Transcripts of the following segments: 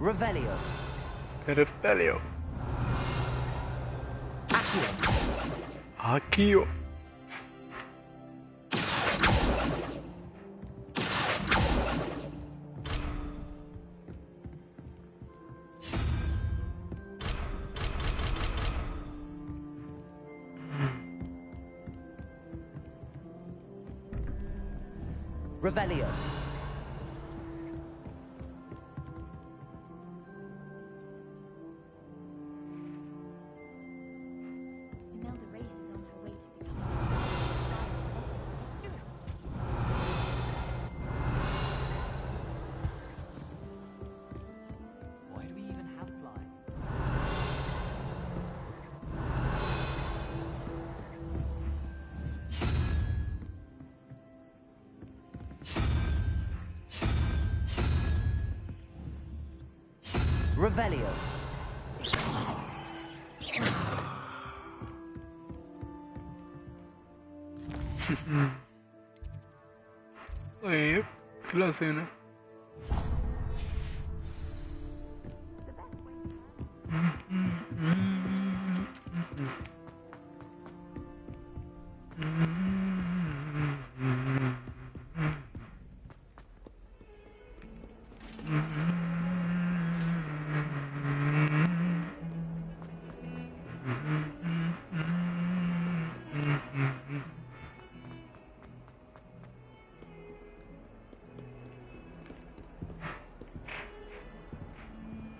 Revelio. Revelio. Accio. Revelio. Imelda Race is on her way to becoming a Why do we even have flying? Revelio. طيب كلاس هنا.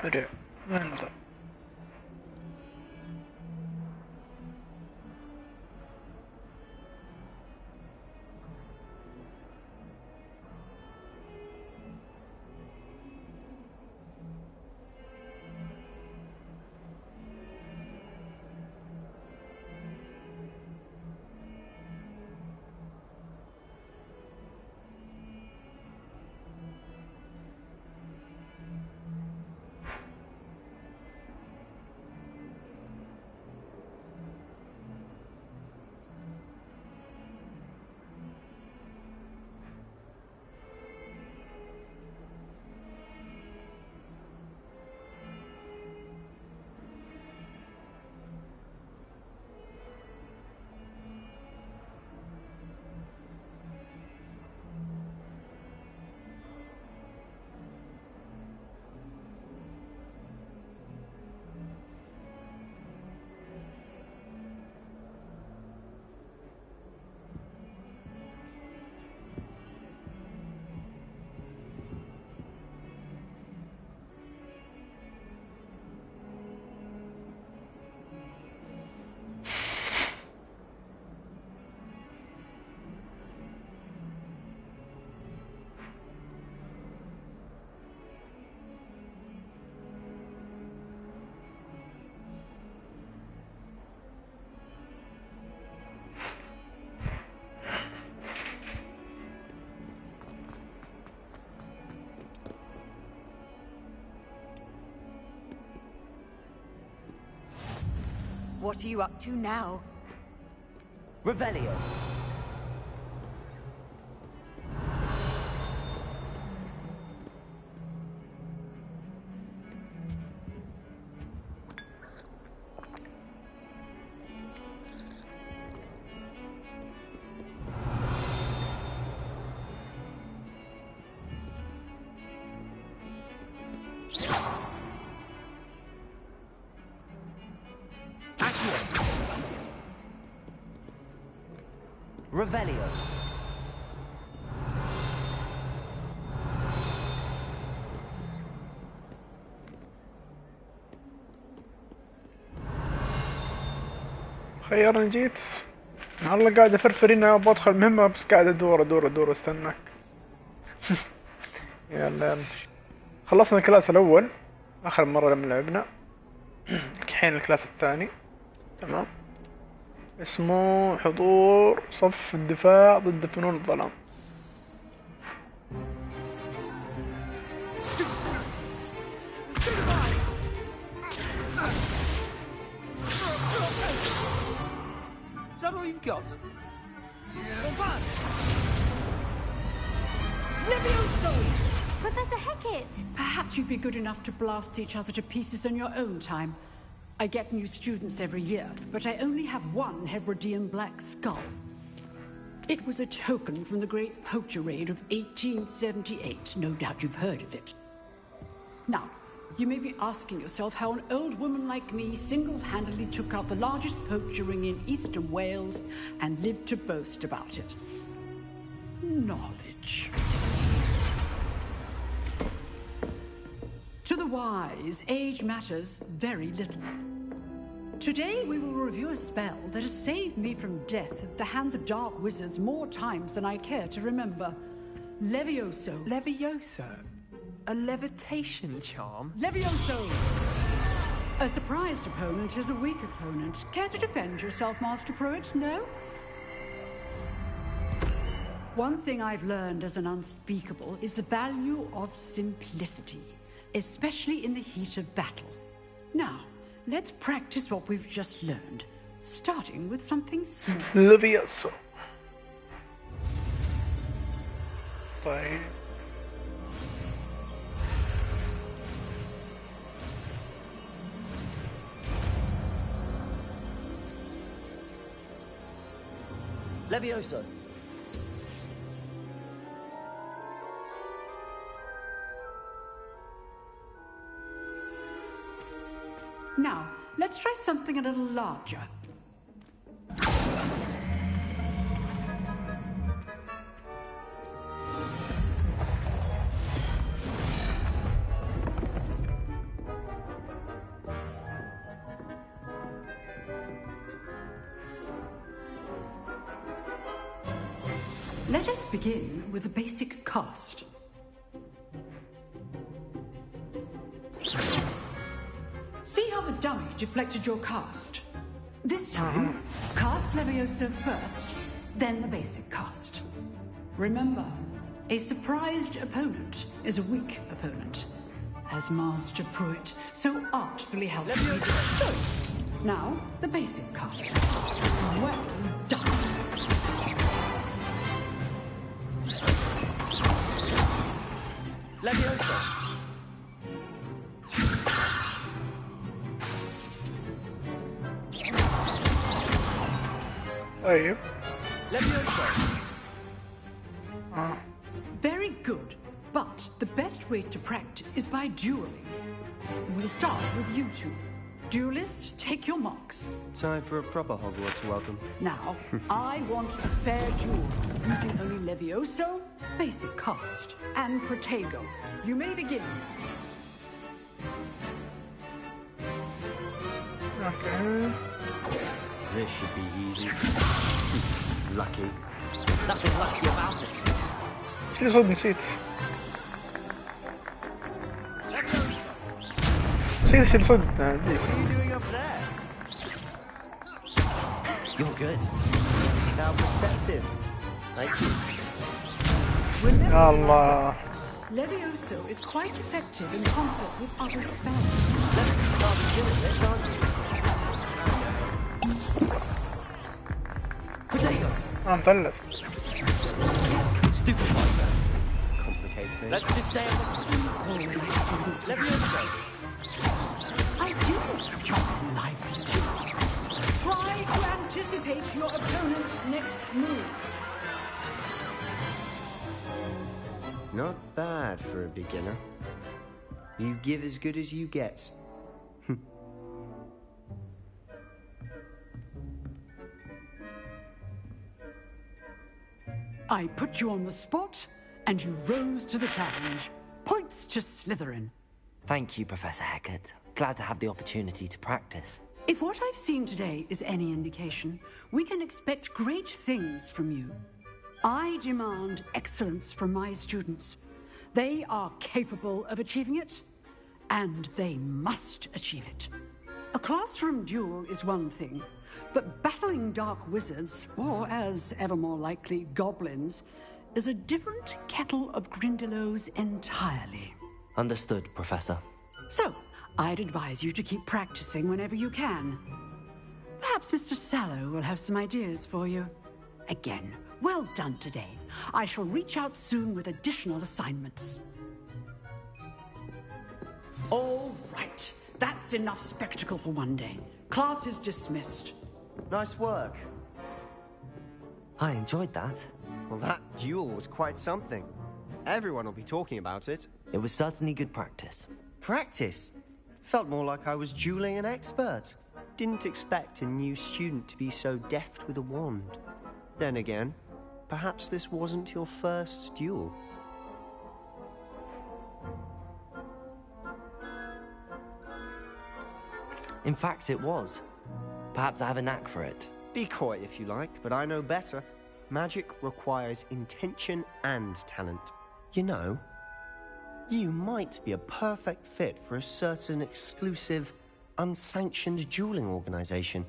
بدأ منطق. What are you up to now? Revelio. Revelio. خيرني جيت والله قاعد افرفر هنا بدخل مهمة بس قاعد ادور واستناك. يلا نمشي. خلصنا الكلاس الاول اخر مرة لما لعبنا. الحين الكلاس الثاني تمام اسمه حضور صف الدفاع ضد فنون الظلام. Is that all you've got? Levioso! Professor Hecat! Perhaps you'd be good enough to blast each other to pieces in your own time. I get new students every year, but I only have one Hebridean black skull. It was a token from the Great Poacher Raid of 1878. No doubt you've heard of it. Now, you may be asking yourself how an old woman like me single-handedly took out the largest poacher ring in eastern Wales and lived to boast about it. Knowledge. To the wise, age matters very little. Today we will review a spell that has saved me from death at the hands of dark wizards more times than I care to remember. Levioso. Levioso? A levitation charm? Levioso! A surprised opponent is a weak opponent. Care to defend yourself, Master Pruitt? No? One thing I've learned as an unspeakable is the value of simplicity, especially in the heat of battle. Now, let's practice what we've just learned, starting with something small. Levioso. طيب. Levioso. Now, let's try something a little larger. Let us begin with the basic cast. See how the dummy deflected your cast? This time, cast Levioso first, then the basic cast. Remember, a surprised opponent is a weak opponent, as Master Pruitt so artfully helped me do. So, now, the basic cast. Well done. Levioso. طيب. Levioso. Very good. But the best way to practice is by dueling. We'll start with you two. Duelists, take your marks. Time for a proper Hogwarts welcome. Now, I want a fair duel, using only Levioso, basic cast, and Protego. You may begin. Okay. This should be easy. Lucky. Nothing lucky about it. في صوت نسيت. نسيت ايش الصوت What are you doing up there? You're good. Now perceptive. Thank you. Remember, Allah. Levioso is quite effective in concert with other spells. Let's aren't you? Potato. مثلث. Stupid fighter. Complicates things. Let's just say Levioso. I do enjoy life. Try to anticipate your opponent's next move. Not bad for a beginner. You give as good as you get. I put you on the spot, and you rose to the challenge. Points to Slytherin. Thank you, Professor Hecat. Glad to have the opportunity to practice. If what I've seen today is any indication, we can expect great things from you. I demand excellence from my students. They are capable of achieving it, and they must achieve it. A classroom duel is one thing, but battling dark wizards, or as ever more likely, goblins, is a different kettle of Grindylows entirely. Understood, Professor. So, I'd advise you to keep practicing whenever you can. Perhaps Mr. Sallow will have some ideas for you. Again, well done today. I shall reach out soon with additional assignments. All right. That's enough spectacle for one day. Class is dismissed. Nice work. I enjoyed that. Well, that duel was quite something. Everyone will be talking about it. It was certainly good practice. Practice? Felt more like I was dueling an expert. Didn't expect a new student to be so deft with a wand. Then again, perhaps this wasn't your first duel. In fact, it was. Perhaps I have a knack for it. Be coy if you like, but I know better. Magic requires intention and talent. You know, you might be a perfect fit for a certain exclusive, unsanctioned dueling organization.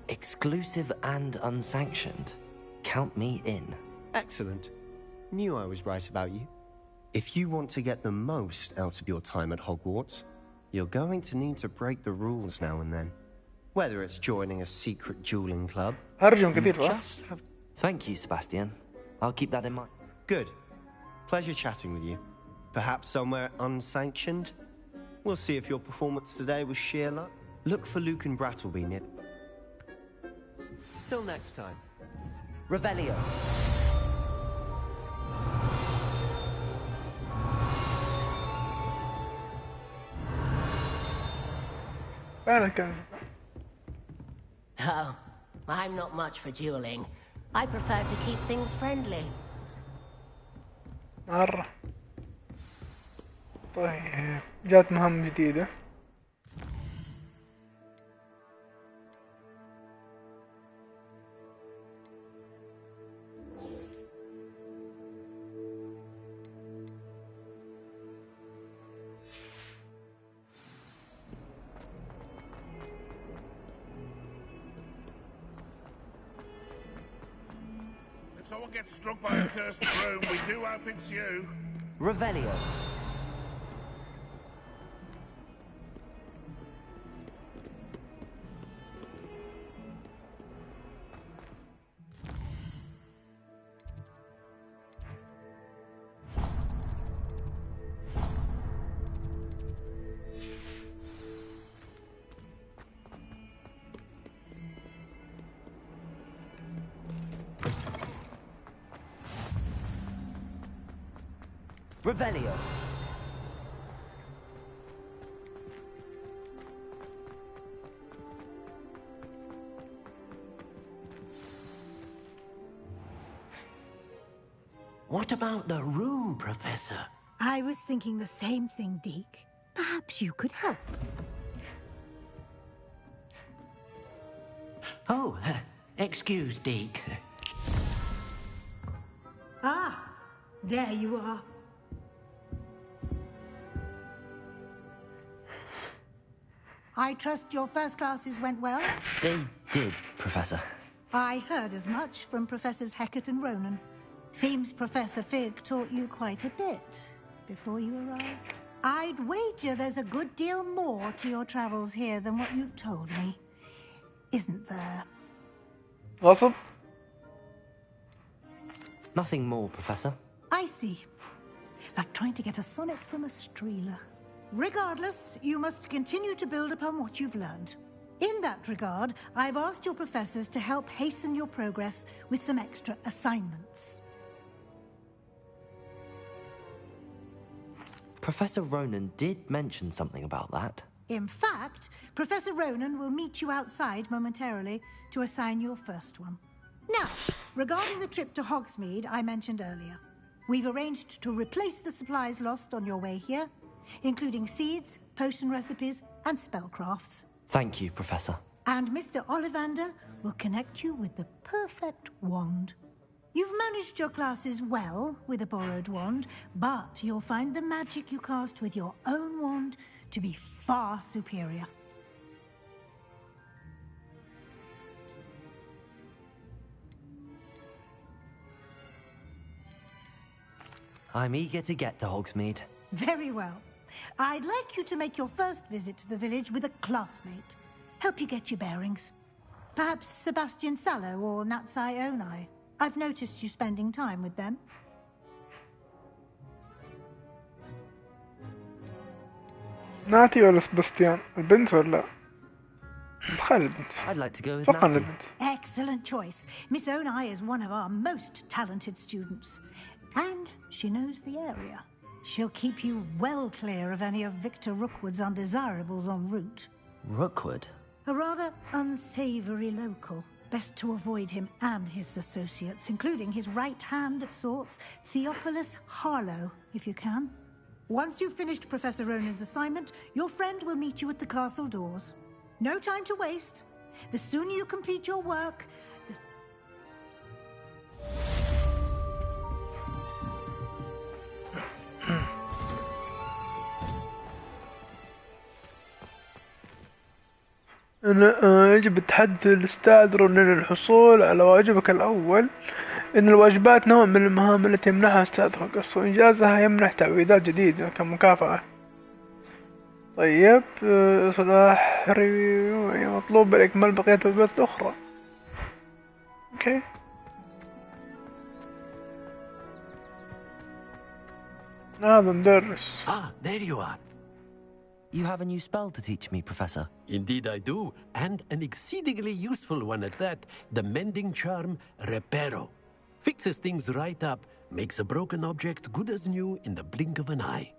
Exclusive and unsanctioned. Count me in. Excellent. Knew I was right about you. If you want to get the most out of your time at Hogwarts, you're going to need to break the rules now and then. Whether it's joining a secret dueling club, هرجم you كثير صح؟ just have... Thank you, Sebastian. I'll keep that in mind. Good. Pleasure chatting with you. Perhaps somewhere unsanctioned? We'll see if your performance today was sheer luck. Look for Luke and Brattleby near... Till next time. Revelio. فعلا كان Oh, I'm not much for dueling. I prefer to keep things friendly. مرة. طيب جات مهام جديدة. If someone gets struck by a cursed broom, we do hope it's you. Revelio. Revelio. What about the room, Professor? I was thinking the same thing, Deke. Perhaps you could help. Oh, excuse, Deke. Ah, there you are. I trust your first classes went well? They did, Professor. I heard as much from Professors Hecat and Ronan. Seems Professor Fig taught you quite a bit before you arrived. I'd wager there's a good deal more to your travels here than what you've told me. Isn't there? غصب. Nothing more, Professor. I see. Like trying to get a sonnet from a streeler. Regardless, you must continue to build upon what you've learned. In that regard, I've asked your professors to help hasten your progress with some extra assignments. Professor Ronan did mention something about that. In fact, Professor Ronan will meet you outside momentarily to assign your first one. Now, regarding the trip to Hogsmeade I mentioned earlier, we've arranged to replace the supplies lost on your way here, including seeds, potion recipes, and spellcrafts. Thank you, Professor. And Mr. Ollivander will connect you with the perfect wand. You've managed your classes well with a borrowed wand, but you'll find the magic you cast with your own wand to be far superior. I'm eager to get to Hogsmeade. Very well. I'd like you to make your first visit to the village with a classmate. Help you get your bearings. Perhaps Sebastian Sallow or Natsai Onai. I've noticed you spending time with them. ناتي ولا سباستيان؟ البنت ولا؟ خلي البنت. I'd like to go with اتوقع Natty. البنت. Excellent choice. Miss Onai is one of our most talented students. And she knows the area. She'll keep you well clear of any of Victor Rookwood's undesirables en route. Rookwood? A rather unsavory local. Best to avoid him and his associates, including his right hand of sorts, Theophilus Harlow, if you can. Once you've finished Professor Ronan's assignment, your friend will meet you at the castle doors. No time to waste. The sooner you complete your work, the... يجب التحدث للأستاذ رونان للحصول على واجبك الأول. إن الواجبات نوع من المهام التي يمنحها أستاذ هوغس، وإنجازها يمنح تعويضات جديدة كمكافأة. طيب إصلاح مطلوب بالإكمال بقية الواجبات الأخرى. أوكي. هذا مدرس. There you are. You have a new spell to teach me, Professor. Indeed I do, and an exceedingly useful one at that. The mending charm, Reparo. Fixes things right up, makes a broken object good as new in the blink of an eye.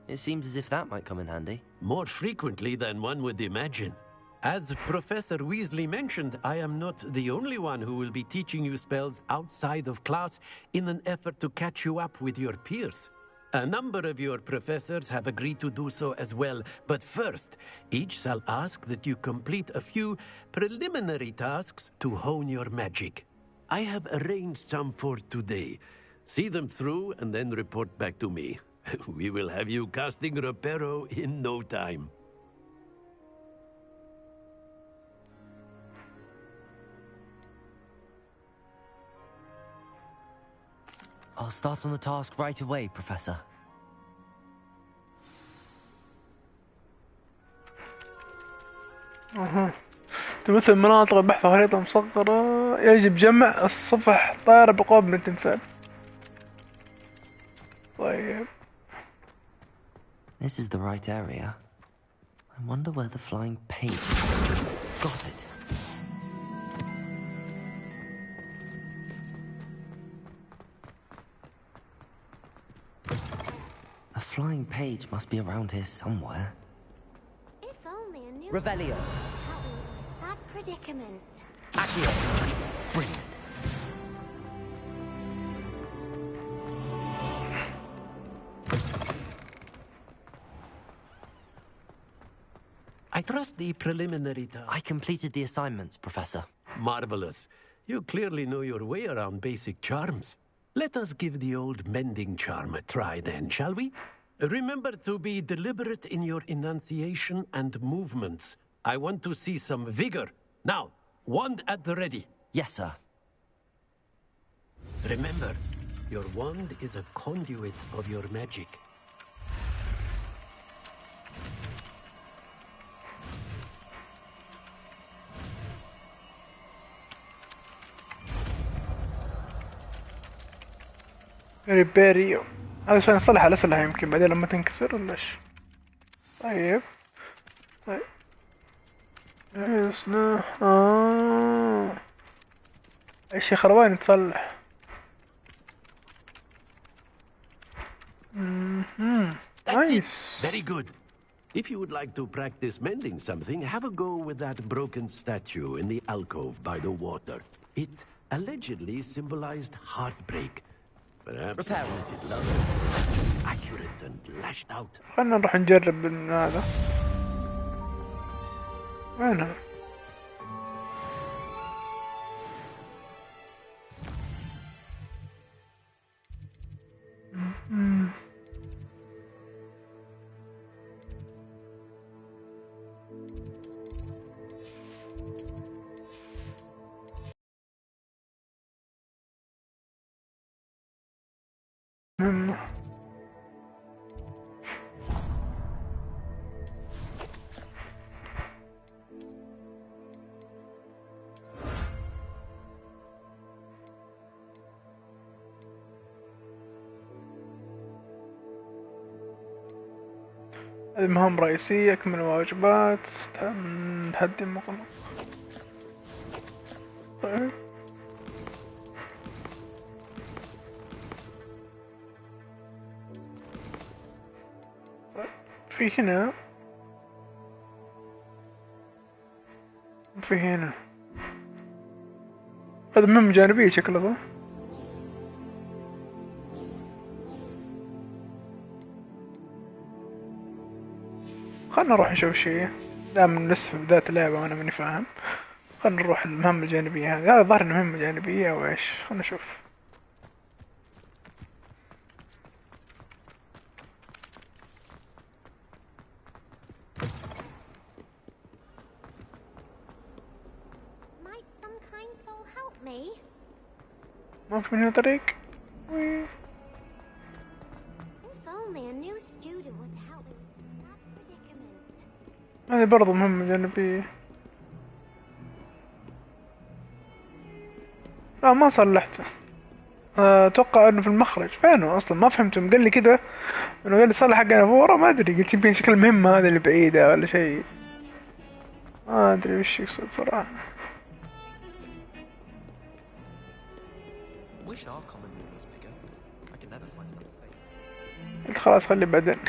It seems as if that might come in handy. More frequently than one would imagine. As Professor Weasley mentioned, I am not the only one who will be teaching you spells outside of class in an effort to catch you up with your peers. A number of your professors have agreed to do so as well, but first, each shall ask that you complete a few preliminary tasks to hone your magic. I have arranged some for today. See them through and then report back to me. We will have you casting Reparo in no time. I'll start on the task right away, Professor. تمثل مناطق البحث خريطة مصغرة. يجب جمع الصفح طائرة بقوة من التمثال. طيب. This is the right area. I wonder where the flying paint is. Got it. A flying page must be around here somewhere. If only a new Revelio. help me with a sad predicament. Accio. Brilliant. I trust the preliminary task. I completed the assignments, Professor. Marvelous. You clearly know your way around basic charms. Let us give the old mending charm a try then, shall we? Remember to be deliberate in your enunciation and movements. I want to see some vigor. Now, wand at the ready. Yes, sir. Remember, your wand is a conduit of your magic. ريبيريو. هذا عشان نصلح الأسلحة يمكن بعدين لما تنكسر ولا ايش؟ طيب. طيب. اسمه اي شي خربان يتصلح. That's it. Nice. Very good. If you would like to practice mending something, have a go with that broken statue in the alcove by the water. It allegedly symbolized heartbreak. Perhaps I wanted love. Accurate and lashed out. خلنا نروح نجرب من هذا. وينها؟ هذه مهام رئيسية، أكمل واجبات، نهدي المقنع. طيب في هنا هذا مهمة جانبية شكله صح؟ خلنا نروح نشوف شيء، دام لسه في بداية اللعبة وأنا ماني فاهم. خلنا نروح المهمة الجانبية هذه، هذا ظهر مهمة جانبية أو إيش؟ خلنا نشوف. Might some kind soul help me? ما في من هنا طريق. If only a new student would help me with that predicament. هذه برضو مهمة جانبية. لا ما صلحته. أتوقع إنه في المخرج. فينه أصلا ما فهمته. قال لي كذا إنه قال لي صلح حق أنافورا، ما أدري قلت يمكن شكل المهمة هذا اللي بعيدة ولا شيء. ما أدري وش يقصد صراحة. قلت خلاص خلي بعدين.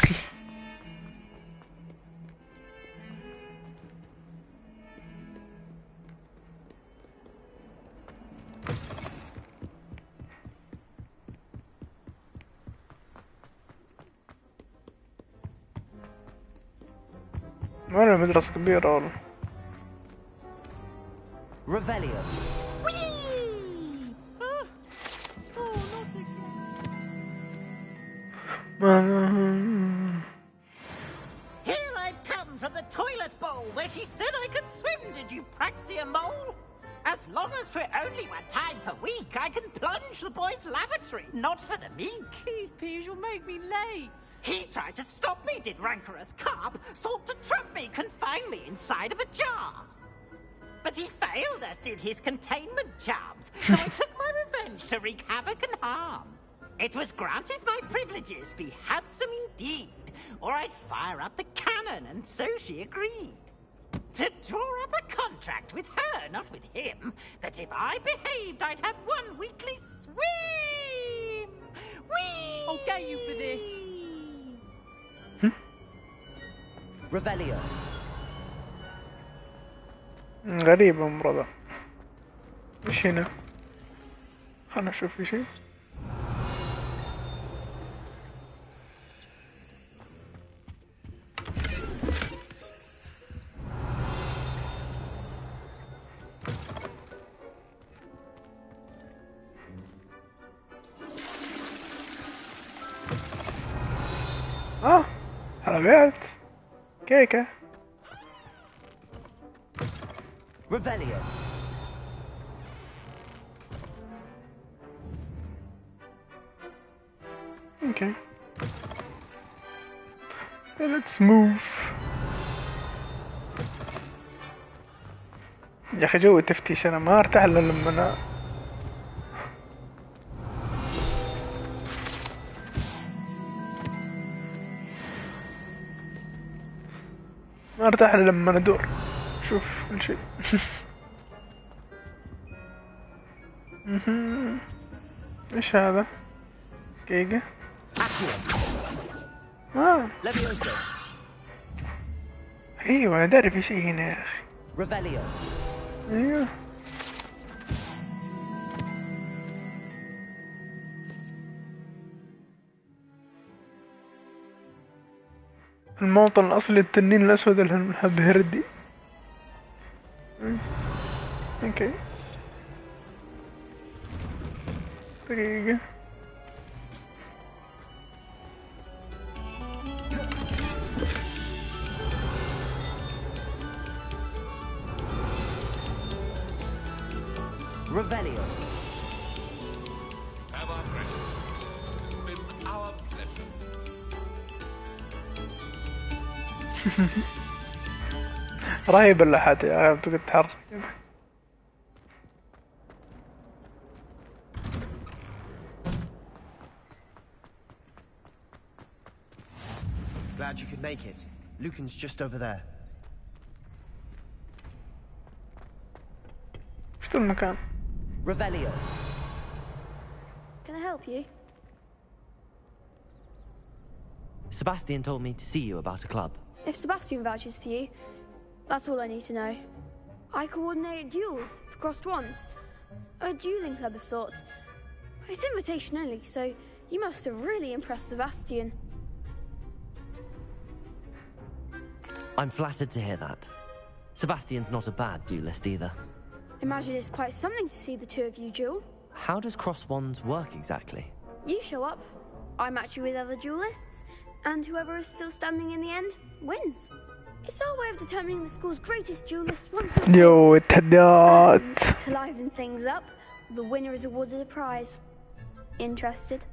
وين المدرسة كبيرة والله. Revelio. Here I've come from the toilet bowl where she said I could swim, did you Praxia mole? As long as for only 1 time per week, I can plunge the boys' lavatory, not for the meek. Please, Piers, you'll make me late. He tried to stop me, did rancorous carp, sought to trap me, confine me inside of a jar. But he failed, as did his containment charms, so I took my revenge to wreak havoc and harm. It was granted my privileges be handsome indeed, or I'd fire up the cannon, and so she agreed. To draw up a contract with her, not with him, that if I behaved, I'd have 1 weekly swim! Whee! I'll get you for this. Revelio. غريب المرة ذا. ايش هنا؟ خلنا نشوف في شيء. حلويات كيكة. Revelio. Okay. Let's move. يا أخي جو التفتيش أنا ما أرتاح إلا لما أنا ما أرتاح إلا لما أدور شوف كل شيء. إيش هذا؟ دقيقة. أيوة أنا داري في شيء هنا يا أخي. Revelio. أيوة. الموطن الأصلي التنين الأسود الهبهردي. اوكي دقيقة. Revelio. Have our pleasure. It's been our pleasure. رهيب اللحات يا أخي بتقعد تحرك. Glad you could make it. Lucan's just over there. شفتوا المكان؟ Revelio. Can I help you? Sebastian told me to see you about a club. If Sebastian vouches for you, that's all I need to know. I coordinate duels for crossed ones. A dueling club of sorts. It's invitation only, so you must have really impressed Sebastian. I'm flattered to hear that. Sebastian's not a bad duelist either. Imagine it's quite something to see the two of you duel. How does cross wands work exactly? You show up, I match you with other duelists, and whoever is still standing in the end wins. It's our way of determining the school's greatest duelist once and for all. يو التحديات. And to liven things up, the winner is awarded a prize. Interested?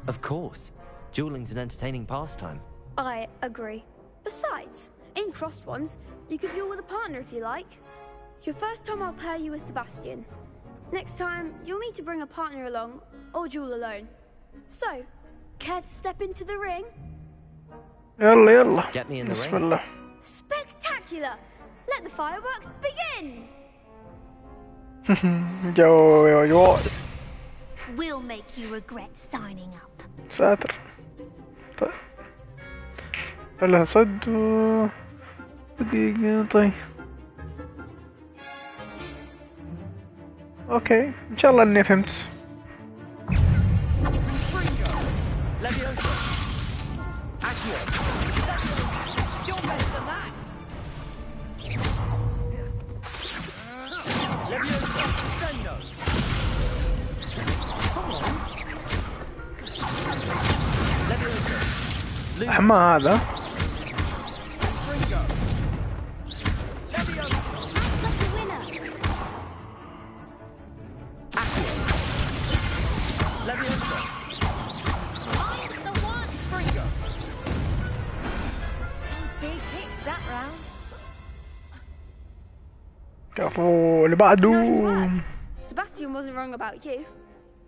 Of course. Dueling's an entertaining pastime. I agree. Besides, in crossed ones, you can duel with a partner if you like. Your first time I'll pair you with Sebastian. Next time, you'll need to bring a partner along, or duel alone. So, care to step into the ring? يلا يلا. Get me in the بسم ring. الله. Spectacular! Let the fireworks begin! جو. We'll make you regret signing up. ساتر. طيب. فلها صد و... دقيقة طيب. اوكي ان شاء الله اني فهمت. حما هذا. كفو اللي بعده. Sebastian wasn't wrong about you.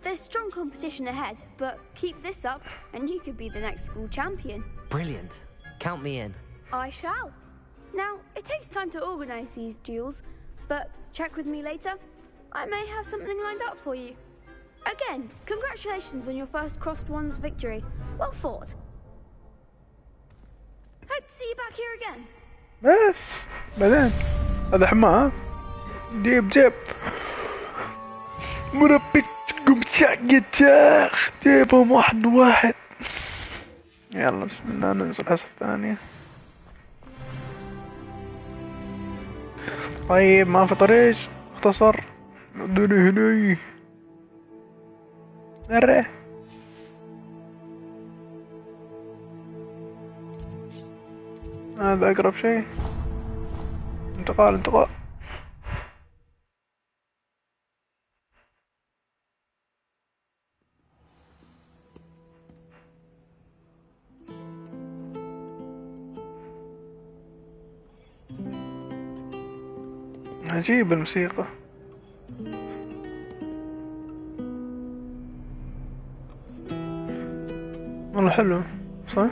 There's strong competition ahead, but keep this up and you could be the next school champion. Brilliant. Count me in. I shall. Now, it takes time to organise these duels, but check with me later. I may have something lined up for you. Again, congratulations on your first crossed ones victory. Well fought. Hope to see you back here again. بس بعدين هذا حما جيب جيب مربيتكم شاقتاخ جيبهم واحد واحد. يلا بسم الله ننزل الحصة الثانية. طيب ما في طريق اختصر دوني هني مرة. هذا اقرب شيء. انتقال انتقال. عجيب الموسيقى. والله حلو صح؟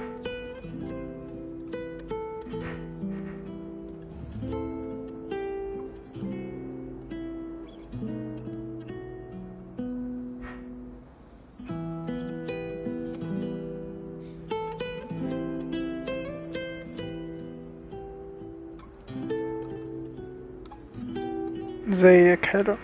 زيك حلو.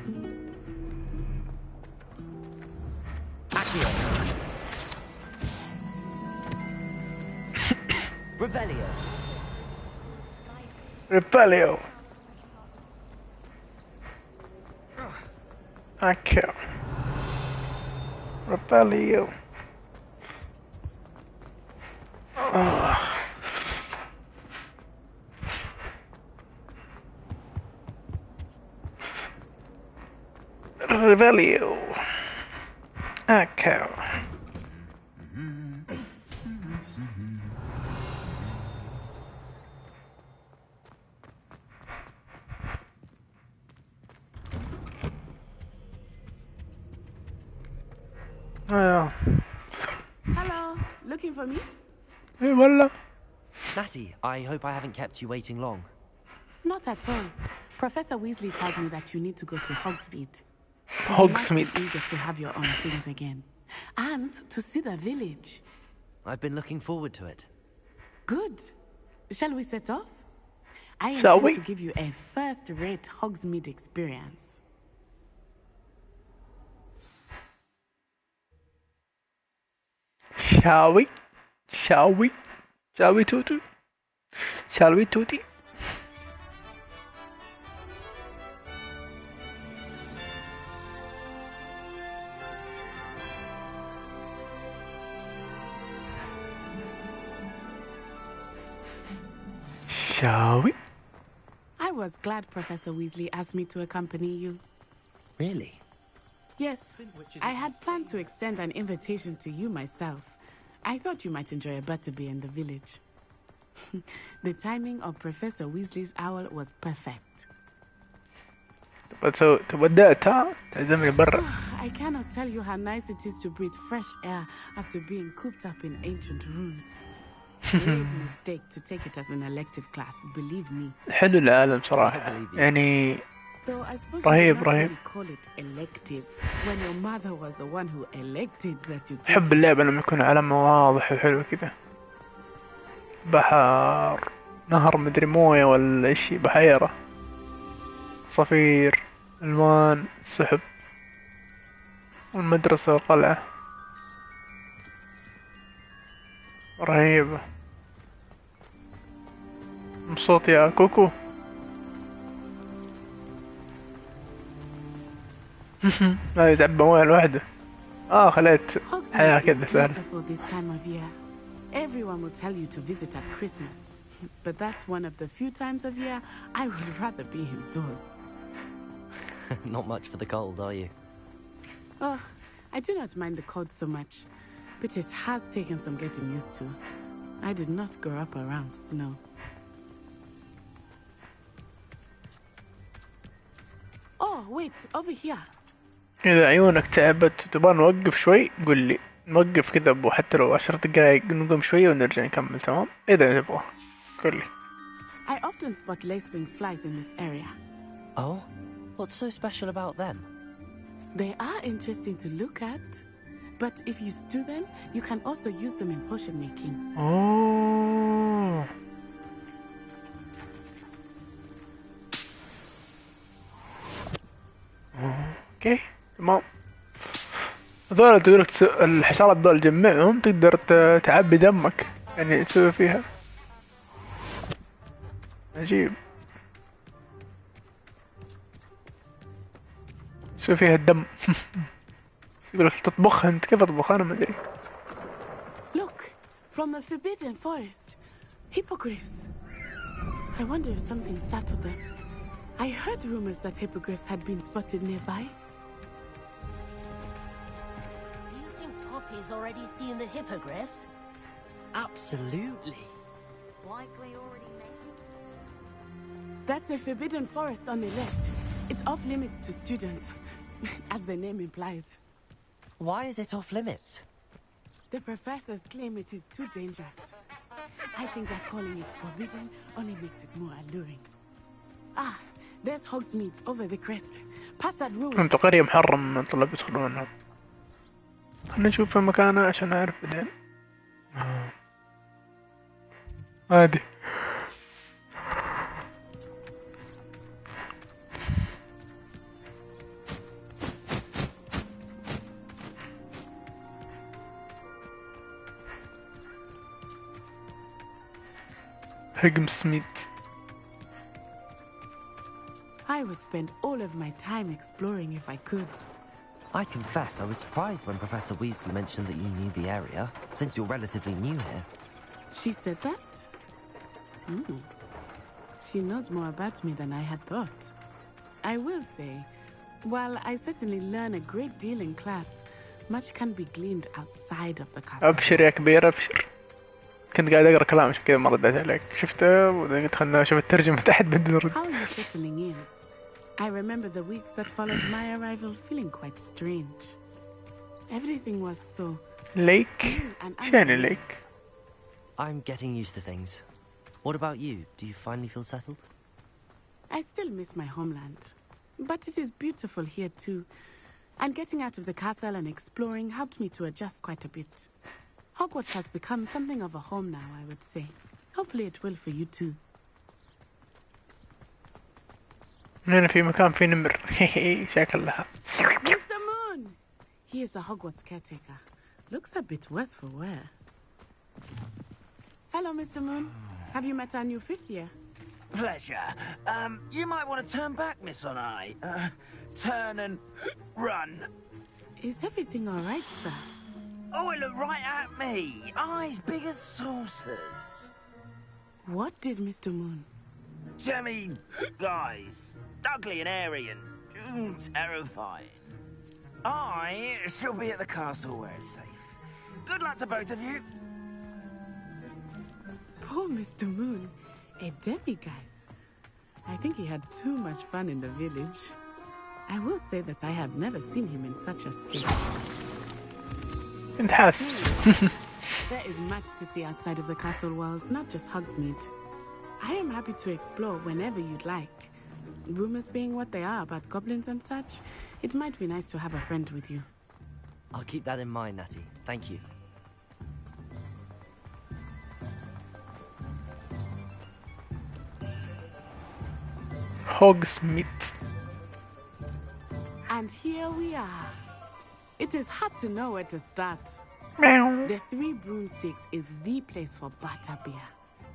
Revelio. Revelio. Okay. Revelio. Revelio. Okay. Hello, looking for me? إيه والله. Natty, I hope I haven't kept you waiting long. Not at all. Professor Weasley tells me that you need to go to Hogsmeade. Hogsmeade. You might be eager to have your own things again. And to see the village. I've been looking forward to it. Good. Shall we set off? I Shall intend we? to give you a first-rate Hogsmeade experience. Shall we? Shall we? Shall we, Tutu? Shall we, Tuti? Shall we? I was glad Professor Weasley asked me to accompany you. Really? Yes, I had planned to extend an invitation to you myself. I thought you might enjoy a butterbeer in the village. The timing of Professor Weasley's owl was perfect. تودعتها تعزمني برا. I cannot tell you how nice it is to breathe fresh air after being cooped up in ancient rooms. Grave mistake to take it as an elective class, believe me. حلو العالم صراحة. يعني Though I suppose رهيب you رهيب. really call it elective when your mother was the one who elected that you take أحب اللعبة لما يكون علمها واضح وحلو كذا. بحر، نهر، مدري موية ولا إشي، بحيرة، صفير، ألوان، سحب، والمدرسة والقلعة. رهيبة. مبسوط يا كوكو. ما يتعبى مويه لوحده. خليت حياة كذا سهلة. beautiful this time of year. Everyone will tell you to visit at Christmas, but that's one of the few times of year I would rather be indoors. Not much for the cold, are you? Oh, I do not mind the cold so much, but it has taken some getting used to. I did not grow up around snow. Oh, wait, over here. إذا عيونك تعبت وتبغى نوقف شوي قول لي، نوقف كذا أبو، حتى لو 10 دقايق نقوم شوية ونرجع نكمل، تمام؟ إذا تبغى قول لي. I often spot lacewing flies in this area. Oh? What's so special about them? They are interesting to look at, but if you stew them, you can also use them in potion making. Oh. اوكي تمام. هذول تقدر الحشرات دول تجمعهم، تقدر تعبي دمك، يعني تسوي فيها. عجيب. تسوي فيها الدم. يقولك تطبخها انت، كيف اطبخها انا ما ادري. Look, from the Forbidden Forest, hippogriffs. I wonder if something startled them. I heard rumors that hippogriffs had been spotted nearby. Do you think Poppy's already seen the hippogriffs? Absolutely. Likely already made. That's the Forbidden Forest on the left. It's off limits to students, as the name implies. Why is it off limits? The professors claim it is too dangerous. I think that calling it forbidden only makes it more alluring. Ah, there's Hogsmeade over the crest. Past that ruin. انت قرية محرم من الطلاب يدخلونها. خلنا نشوف في مكانه عشان نعرف بعدين. عادي. Hogsmeade. I would spend all of my time exploring if I could. I confess I was surprised when Professor Weasley mentioned that you knew the area, since you're relatively new here. She said that? She knows more about me than I had thought. I will say, while I certainly learn a great deal in class, much can be gleaned outside of the castle. أبشر يا كبير أبشر. كنت قاعد أقرأ كلام عشان كذا ما رديت عليك، شفته وبعدين دخلنا شوف الترجمة تحت بدي نرد. How are you settling in? I remember the weeks that followed my arrival feeling quite strange. Everything was so... ليك؟ شو يعني ليك؟ I'm getting used to things. What about you? Do you finally feel settled? I still miss my homeland. But it is beautiful here too. And getting out of the castle and exploring helped me to adjust quite a bit. Hogwarts has become something of a home now, I would say. Hopefully it will for you too. هنا في مكان في نمر شكلها. Mr. Moon! He is the Hogwarts caretaker. Looks a bit worse for wear. Hello, Mr. Moon. Have you met our new 5th year? Pleasure. You might want to turn back, Miss Onai. Turn and run. Is everything all right, sir? Oh, it looked right at me. Eyes big as saucers. What did Mr. Moon? Jemmy guys. Ugly and airy and terrifying. I shall be at the castle where it's safe. Good luck to both of you. Poor Mr. Moon. A demiguise. I think he had too much fun in the village. I will say that I have never seen him in such a state. There is much to see outside of the castle walls, not just Hogsmeade. I am happy to explore whenever you'd like. Rumors being what they are about goblins and such, it might be nice to have a friend with you. I'll keep that in mind, Natty. Thank you. Hogsmeade. And here we are. It is hard to know where to start. Meow. The Three Broomsticks is the place for butterbeer.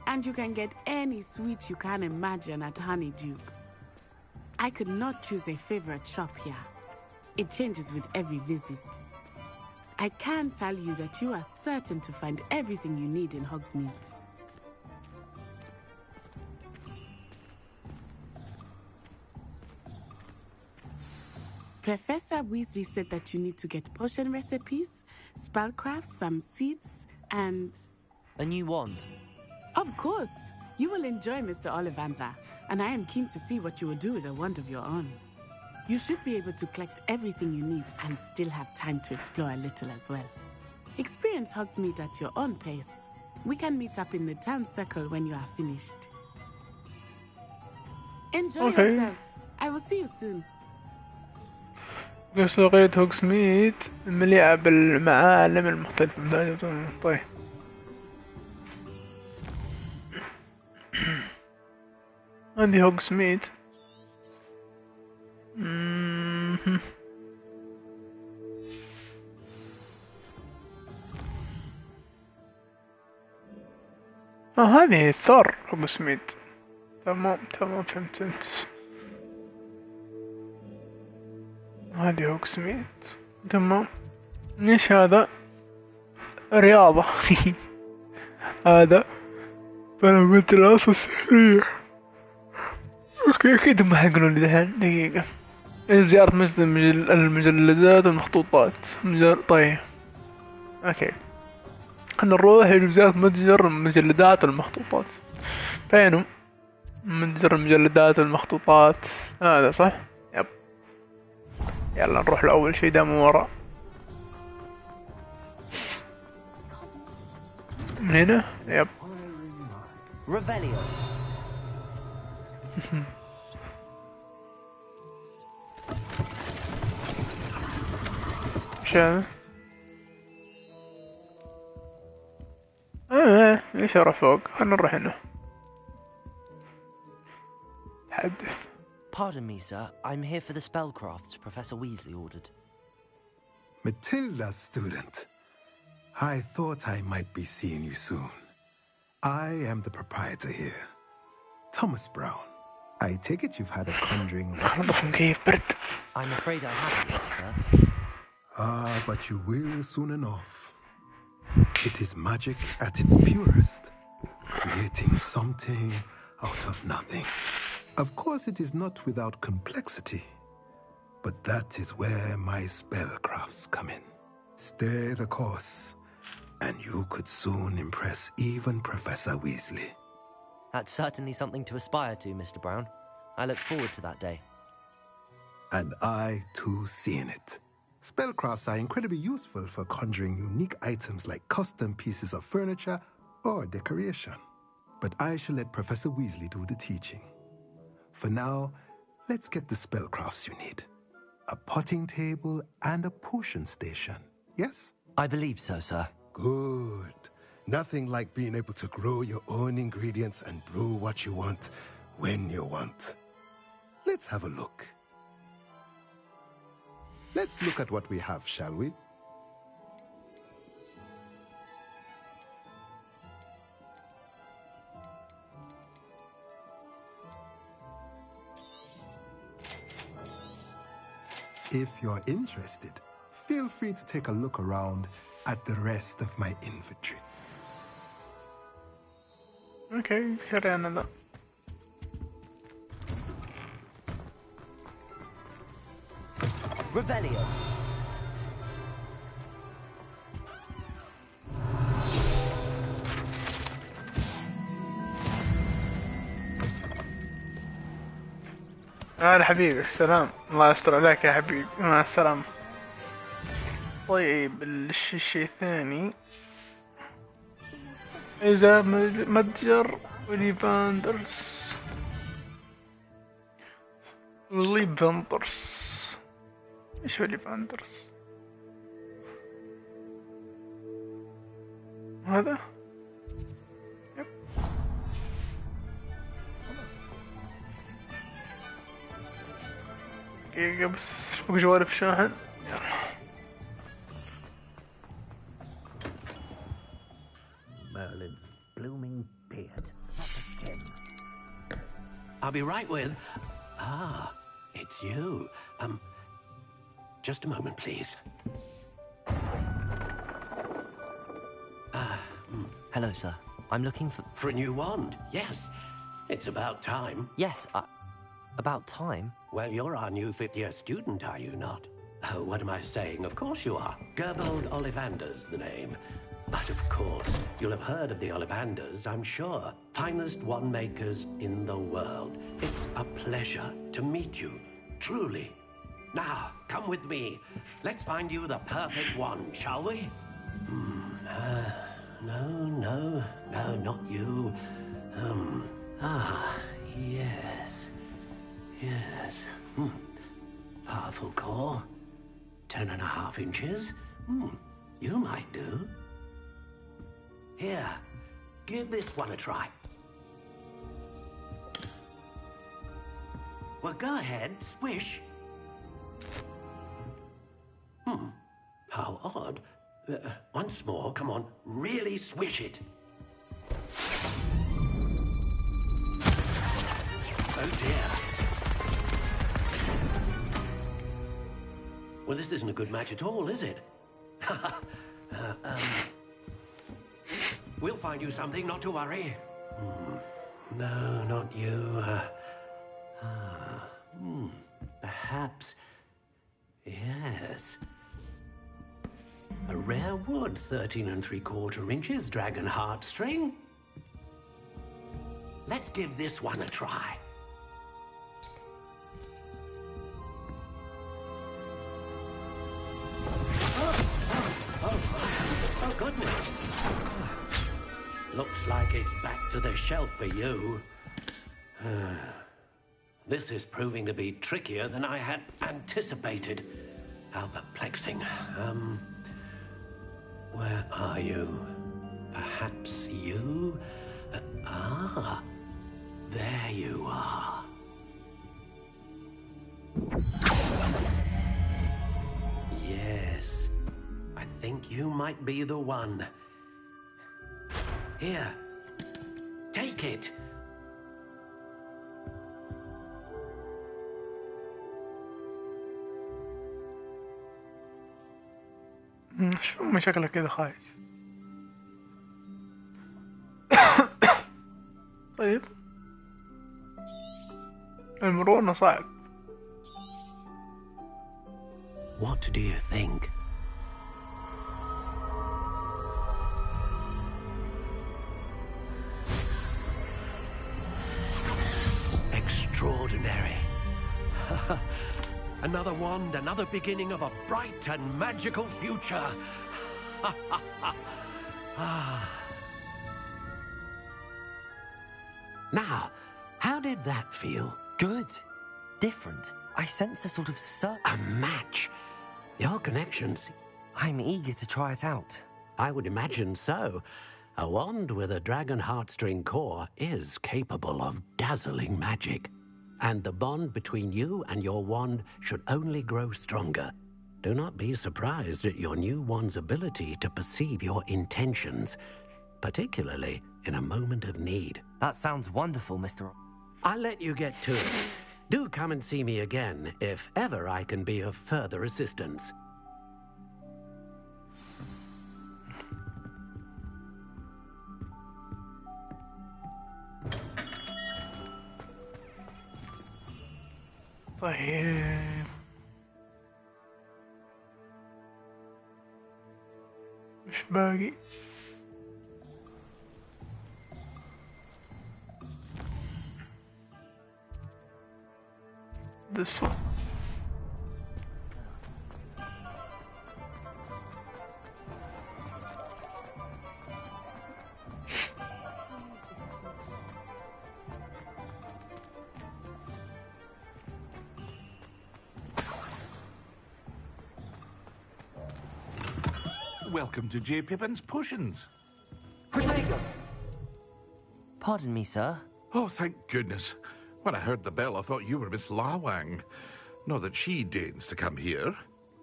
And you can get any sweet you can imagine at Honeyduke's. I could not choose a favorite shop here. It changes with every visit. I can tell you that you are certain to find everything you need in Hogsmeade. Professor Weasley said that you need to get potion recipes, spellcrafts, some seeds, and... A new wand? Of course! You will enjoy Mr. Ollivander, and I am keen to see what you will do with a wand of your own. You should be able to collect everything you need and still have time to explore a little as well. Experience Hogsmeade at your own pace. We can meet up in the town circle when you are finished. Enjoy yourself. I will see you soon. سوقية هوغسميد مليئة بالمعالم المختلفة. طيب عندي هوغسميد. هذه ثور هوغسميد. تمام فهمت انت. هذه هوغسميد. تمام. ايش هذا؟ رياضة. هذا فانا قلت الأصل سريع. اوكي اكيد ما حيقولون لي دحين دقيقة. زيارة مسجد المجلدات والمخطوطات. طيب اوكي خلنا نروح لزيارة متجر المجلدات والمخطوطات. فينهم؟ متجر المجلدات والمخطوطات هذا صح؟ يب. يلا نروح لأول شي دام ورا. من هنا؟ يب. Revelio. ايش هذا؟ ليش اروح فوق؟ خلنا نروح هنا. تحدث. Pardon me, sir. I'm here for the spellcrafts Professor Weasley ordered. Matilda, student. I thought I might be seeing you soon. I am the proprietor here, Thomas Brown. I take it you've had a conjuring lesson? I'm afraid I haven't yet, sir. Ah, but you will soon enough. It is magic at its purest, creating something out of nothing. Of course, it is not without complexity, but that is where my spellcrafts come in. Stay the course, and you could soon impress even Professor Weasley. That's certainly something to aspire to, Mr. Brown. I look forward to that day. And I, too, see in it. Spellcrafts are incredibly useful for conjuring unique items like custom pieces of furniture or decoration. But I shall let Professor Weasley do the teaching. For now, let's get the spellcrafts you need. A potting table and a potion station, yes? I believe so, sir. Good. Nothing like being able to grow your own ingredients and brew what you want when you want. Let's have a look. Let's look at what we have, shall we? If you're interested, feel free to take a look around at the rest of my inventory. Okay, شرينا ذا. Revelio. هلا حبيبي، السلام. الله يستر عليك يا حبيبي، مع السلامة. طيب الشيء الثاني إذا متجر وليفاندرز إيش وليفاندرز هذا؟ يب. دقيقة بس اشبك جوالي في الشاحن. Merlin's blooming beard. I'll be right with... Ah, it's you. Just a moment, please. Hello, sir. I'm looking for... For a new wand, yes. It's about time. Yes, about time? Well, you're our new fifth-year student, are you not? Oh, what am I saying? Of course you are. Gerbold Ollivander's the name. But of course, you'll have heard of the Ollivanders, I'm sure. Finest wand makers in the world. It's a pleasure to meet you, truly. Now, come with me. Let's find you the perfect wand, shall we? No, not you. Yes. Powerful core. 10.5 inches. You might do. Here, give this one a try. Well, go ahead, swish. How odd. Once more, come on, really swish it. Oh dear. Well, this isn't a good match at all, is it? We'll find you something, not to worry. No, not you. Perhaps... Yes. A rare wood, 13 3/4 inches, dragon heartstring. Let's give this one a try. Oh, goodness. Looks like it's back to the shelf for you. This is proving to be trickier than I had anticipated. How perplexing. Where are you? Perhaps you? There you are. Yes, I think you might be the one. Here, take it. شو أمي شكلك كذا خايس. طيب المرونة صعب. What do you think? Extraordinary. Another wand, another beginning of a bright and magical future. Now, how did that feel? Good. Different. I sense the sort of A match? Your connections? I'm eager to try it out. I would imagine so. A wand with a dragon heartstring core is capable of dazzling magic. And the bond between you and your wand should only grow stronger. Do not be surprised at your new wand's ability to perceive your intentions, particularly in a moment of need. That sounds wonderful, Mr. I'll let you get to it. Do come and see me again if ever I can be of further assistance. طيب مش باقي this one. Welcome to J. Pippin's Potions. Protego! Pardon me, sir. Oh, thank goodness. When I heard the bell, I thought you were Miss Lawang. Not that she deigns to come here.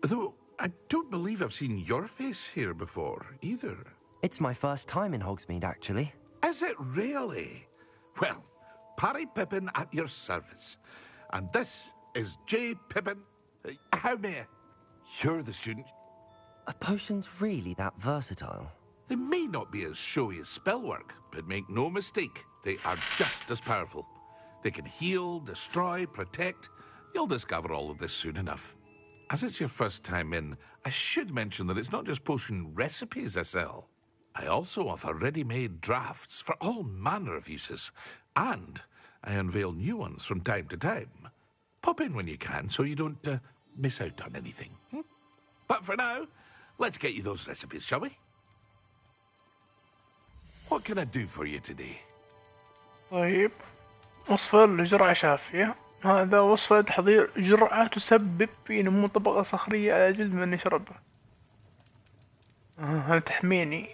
Though, I don't believe I've seen your face here before, either. It's my first time in Hogsmeade, actually. Is it really? Well, Parry Pippin at your service. And this is J. Pippin. How may I? You're the student. Are potions really that versatile? They may not be as showy as spellwork, but make no mistake, they are just as powerful. They can heal, destroy, protect. You'll discover all of this soon enough. As it's your first time in, I should mention that it's not just potion recipes I sell. I also offer ready-made drafts for all manner of uses, and I unveil new ones from time to time. Pop in when you can so you don't miss out on anything. But for now, let's get you those recipes, shall we? What can I do for you today? طيب وصفة لجرعة شافية. هذا وصفة تحضير جرعة تسبب في نمو طبقة صخرية على جلد من يشربها. هذا تحميني.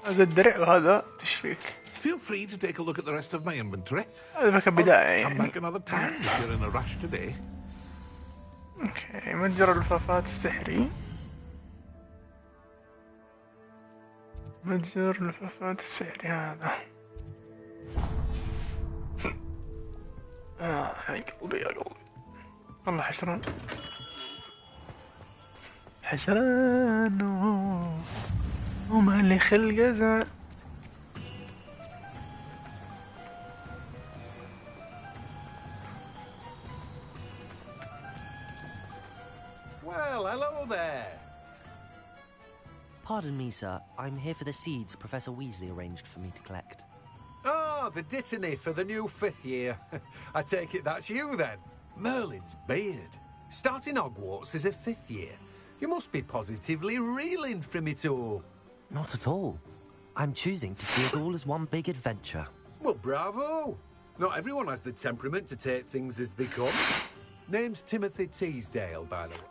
هذا الدرع وهذا تشفيك. Feel free to take a look at the rest of my inventory. هذا كبداية Come back another time if you're in a rush today. اوكي متجر اللفافات السحري. متجر اللفافات السحري هذا. هاي قلبي يا قلبي. والله حشران. حشران وما اللي خلق زان. Well, hello there. Pardon me, sir. I'm here for the seeds Professor Weasley arranged for me to collect. Oh, the dittany for the new 5th year. I take it that's you, then. Merlin's beard. Starting Hogwarts as a 5th year. You must be positively reeling from it all. Not at all. I'm choosing to see it all as one big adventure. Well, bravo. Not everyone has the temperament to take things as they come. Name's Timothy Teasdale, by the way.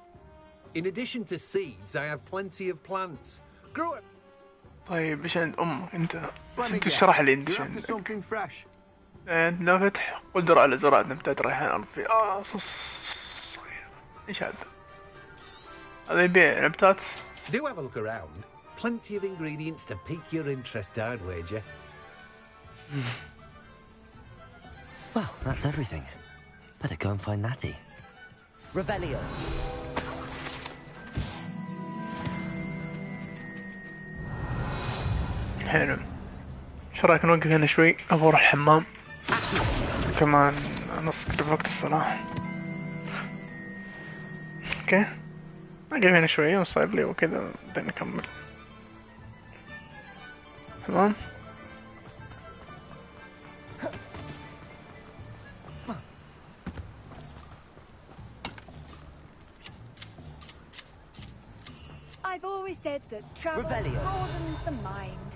In addition to seeds, I have plenty of plants. Grow it. طيب ايش عند امك انت؟ Let me انت guess. اشرح لي انت You're ايش after عندك؟ something fresh. عندنا فتح قدرة على زراعة نباتات ريحان أرضي. صغير. ايش هذا؟ هذا يبيع نباتات؟ Do have a look around. Plenty of ingredients to pique your interest, I'd wager. Well, that's everything. Better go and find Natty. Revelio. حلو. ايش رايك نوقف هنا شوي؟ ابغى اروح الحمام. كمان نص قرب وقت الصلاة. اوكي. نوقف هنا شوي ونصلي وكذا بعدين نكمل. تمام. I I've always said that travel Revelio. broadens the mind.